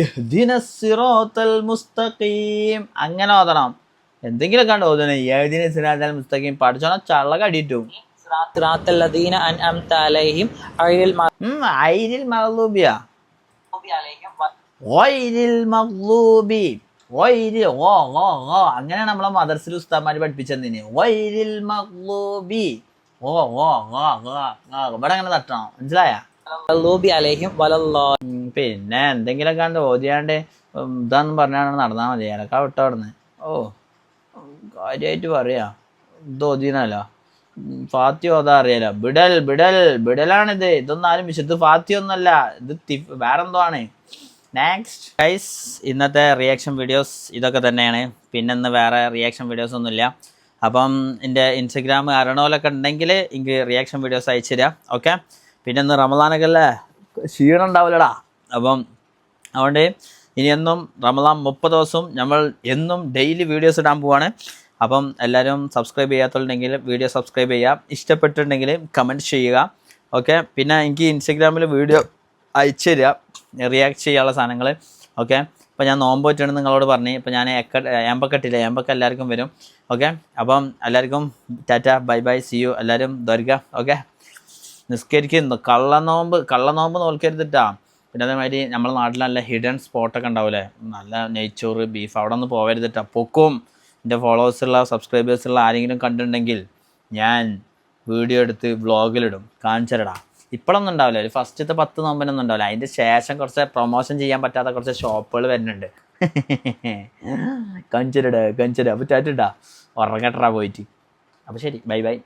ഇഹ്ദിനസ് സിറാത്തൽ മുസ്തഖീം അങ്ങനെ ഓതണം. എന്തെങ്കിലും കണ്ട് ഓതണം ഇഹ്ദിനസ് സിറാത്തൽ മുസ്തഖീം. പഠിച്ചോണ ചള്ള കടിയിട്ടു. സിറാത്തൽ ലദീന അൻഅംത അലൈഹിം ഗൈറിൽ ഐരിൽ മഗ്ലൂബിയാ അങ്ങനെയാണ് നമ്മളെ മദർസിൽ ഉസ്താദ്മാര് പഠിപ്പിച്ചതിന്. വൈരിൽ മഗ്ലൂബി ഇവിടെ അങ്ങനെ തട്ടണം, മനസ്സിലായ? മഗ്ലൂബി അലൈഹിം വലല്ലാ. പിന്നെ എന്തെങ്കിലും കണ്ട് ഓതിയാണ്ട് ഇതാന്ന് പറഞ്ഞാണ് നടന്നാൽ മതി. എനക്കാ വിട്ടവിടുന്ന്. കാര്യമായിട്ട് പറയാ ഇത് ഓതിനല്ലോ. ഫാത്തി ഓതാ അറിയാലോ. ബിടലാണിത്. ഇതൊന്നും ആരും വിശുദ്ധ ഫാത്തി ഒന്നല്ല, ഇത് വേറെന്തോ ആണ്. നെക്സ്റ്റ് ഗൈസ്, ഇന്നത്തെ റിയാക്ഷൻ വീഡിയോസ് ഇതൊക്കെ തന്നെയാണ്. പിന്നെ ഇന്ന് വേറെ റിയാക്ഷൻ വീഡിയോസ് ഒന്നുമില്ല. അപ്പം എൻ്റെ ഇൻസ്റ്റഗ്രാം അറിയണോലൊക്കെ ഉണ്ടെങ്കിൽ എനിക്ക് റിയാക്ഷൻ വീഡിയോസ് അയച്ചു തരാം. ഓക്കെ. പിന്നെ ഇന്ന് റമദാനൊക്കെ അല്ലേ, ക്ഷീണം ഉണ്ടാവില്ലടാ. അപ്പം അതുകൊണ്ട് ഇനിയെന്നും റമദാൻ 30 ദിവസവും നമ്മൾ എന്നും ഡെയിലി വീഡിയോസ് ഇടാൻ പോവാണ്. അപ്പം എല്ലാവരും സബ്സ്ക്രൈബ് ചെയ്യാത്തുണ്ടെങ്കിൽ വീഡിയോ സബ്സ്ക്രൈബ് ചെയ്യുക. ഇഷ്ടപ്പെട്ടിട്ടുണ്ടെങ്കിൽ കമൻറ്റ് ചെയ്യുക. ഓക്കെ. പിന്നെ എനിക്ക് ഇൻസ്റ്റഗ്രാമിൽ വീഡിയോ അയച്ചു തരിക റിയാക്ട് ചെയ്യാനുള്ള സാധനങ്ങൾ. ഓക്കെ. ഇപ്പോൾ ഞാൻ നോമ്പ് വെച്ചാണ് നിങ്ങളോട് പറഞ്ഞു. ഇപ്പോൾ ഞാൻ ഏമ്പക്കെട്ടില്ല, ഏമ്പക്ക എല്ലാവർക്കും വരും. ഓക്കെ. അപ്പം എല്ലാവർക്കും tata, bye bye, see you. എല്ലാവരും ദ്വാരക. ഓക്കെ. നിസ്കരിക്കുന്നു. കള്ളനോമ്പ് നോൽക്കരുതിട്ടാ. പിന്നെ അതേമാതിരി നമ്മുടെ നാട്ടിൽ നല്ല ഹിഡൻ സ്പോട്ടൊക്കെ ഉണ്ടാവില്ലേ, നല്ല നെയ്ച്ചോറ് ബീഫ്, അവിടെ ഒന്ന് പോകരുതിട്ടാ. പൊക്കും. എൻ്റെ ഫോളോവേഴ്സുള്ള സബ്സ്ക്രൈബേഴ്സുള്ള ആരെങ്കിലും കണ്ടിട്ടുണ്ടെങ്കിൽ ഞാൻ വീഡിയോ എടുത്ത് വ്ളോഗിലിടും, കാണിച്ചിടാ. ഇപ്പോഴൊന്നും ഉണ്ടാവില്ല, ഒരു ഫസ്റ്റത്തെ 10 നോമ്പിനൊന്നും ഉണ്ടാവില്ല. അതിൻ്റെ ശേഷം കുറച്ച് പ്രൊമോഷൻ ചെയ്യാൻ പറ്റാത്ത കുറച്ച് ഷോപ്പുകൾ വരുന്നുണ്ട്. കഞ്ചിട അപ്പോൾ ടാറ്റിട്ടാ ഉറങ്ങട്ടറാ പോയിട്ട്. അപ്പോൾ ശരി, ബൈ ബൈ.